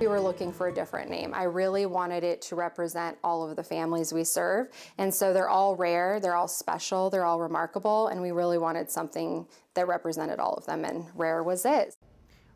were looking for a different name. I really wanted it to represent all of the families we serve. And so they're all rare, they're all special, they're all remarkable, and we really wanted something that represented all of them, and rare was it.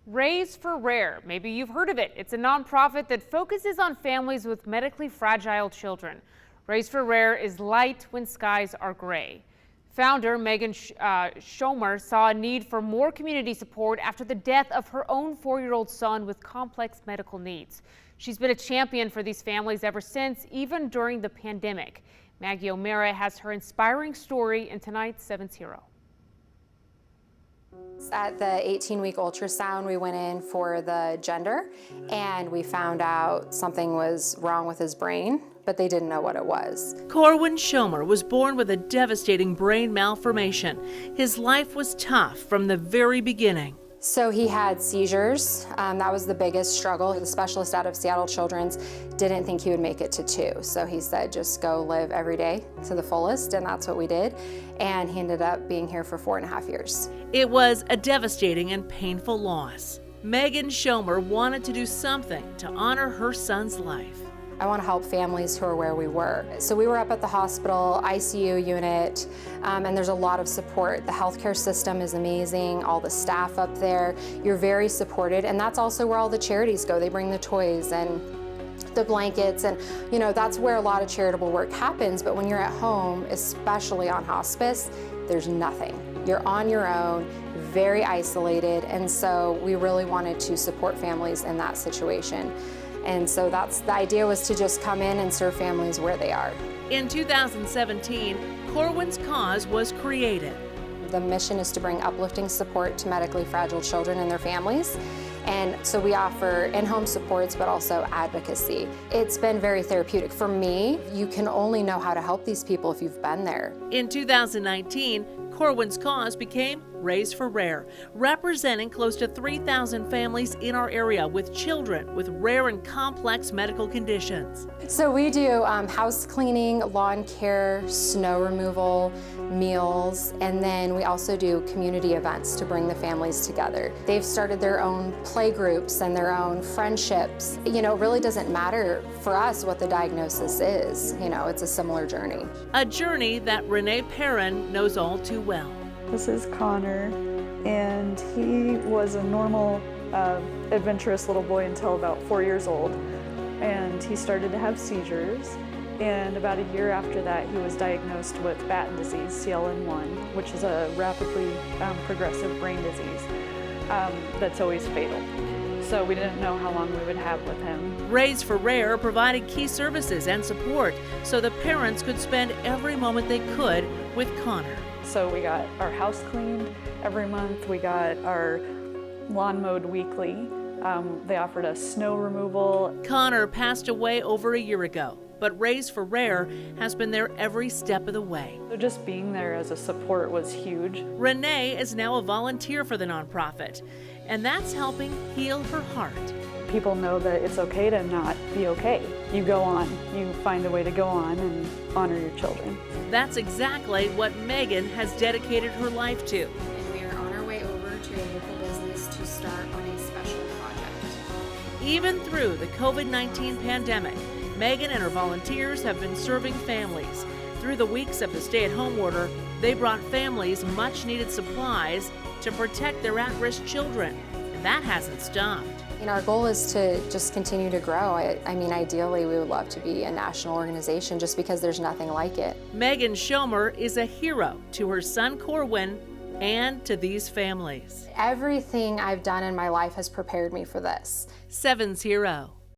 Raise for Rare. Maybe you've heard of it. It's a nonprofit that focuses on families with medically fragile children. Raise for Rare is light when skies are gray. Founder Megan Schomer saw a need for more community support after the death of her own 4-year-old son with complex medical needs. She's been a champion for these families ever since, even during the pandemic. Maggie O'Mara has her inspiring story in tonight's 7's Hero. At the 18-week ultrasound, we went in for the gender, and we found out something was wrong with his brain, but they didn't know what it was. Corwyn Schomer was born with a devastating brain malformation. His life was tough from the very beginning. So he had seizures. That was the biggest struggle. The specialist out of Seattle Children's didn't think he would make it to 2. So he said, just go live every day to the fullest, and that's what we did. And he ended up being here for 4.5 years. It was a devastating and painful loss. Megan Schomer wanted to do something to honor her son's life. I want to help families who are where we were. So we were up at the hospital, ICU unit, and there's a lot of support. The healthcare system is amazing, all the staff up there. You're very supported, and that's also where all the charities go. They bring the toys and the blankets, and you know, that's where a lot of charitable work happens. But when you're at home, especially on hospice, there's nothing. You're on your own, very isolated, and so we really wanted to support families in that situation. And so the idea was to just come in and serve families where they are. In 2017, Corwyn's cause was created. The mission is to bring uplifting support to medically fragile children and their families. And so we offer in-home supports, but also advocacy. It's been very therapeutic. For me, you can only know how to help these people if you've been there. In 2019, Corwyn's cause became Raise for Rare, representing close to 3,000 families in our area with children with rare and complex medical conditions. So we do house cleaning, lawn care, snow removal, meals, and then we also do community events to bring the families together. They've started their own play groups and their own friendships. You know, it really doesn't matter for us what the diagnosis is. You know, it's a similar journey. A journey that Renee Perrin knows all too well. This is Connor, and he was a normal, adventurous little boy until about 4 years old, and he started to have seizures, and about a year after that he was diagnosed with Batten disease, CLN1, which is a rapidly progressive brain disease that's always fatal. So we didn't know how long we would have with him. Raise for Rare provided key services and support so the parents could spend every moment they could with Connor. So we got our house cleaned every month, we got our lawn mowed weekly, they offered us snow removal. Connor passed away over a year ago, but Raise for Rare has been there every step of the way. So just being there as a support was huge. Renee is now a volunteer for the nonprofit, and that's helping heal her heart. People know that it's okay to not be okay. You go on, you find a way to go on and honor your children. That's exactly what Megan has dedicated her life to. And we are on our way over to a local business to start on a special project. Even through the COVID-19 pandemic, Megan and her volunteers have been serving families. Through the weeks of the stay-at-home order, they brought families much-needed supplies to protect their at-risk children. And that hasn't stopped. You know, our goal is to just continue to grow. I mean, ideally, we would love to be a national organization just because there's nothing like it. Megan Schomer is a hero to her son Corwyn and to these families. Everything I've done in my life has prepared me for this. 7's Hero.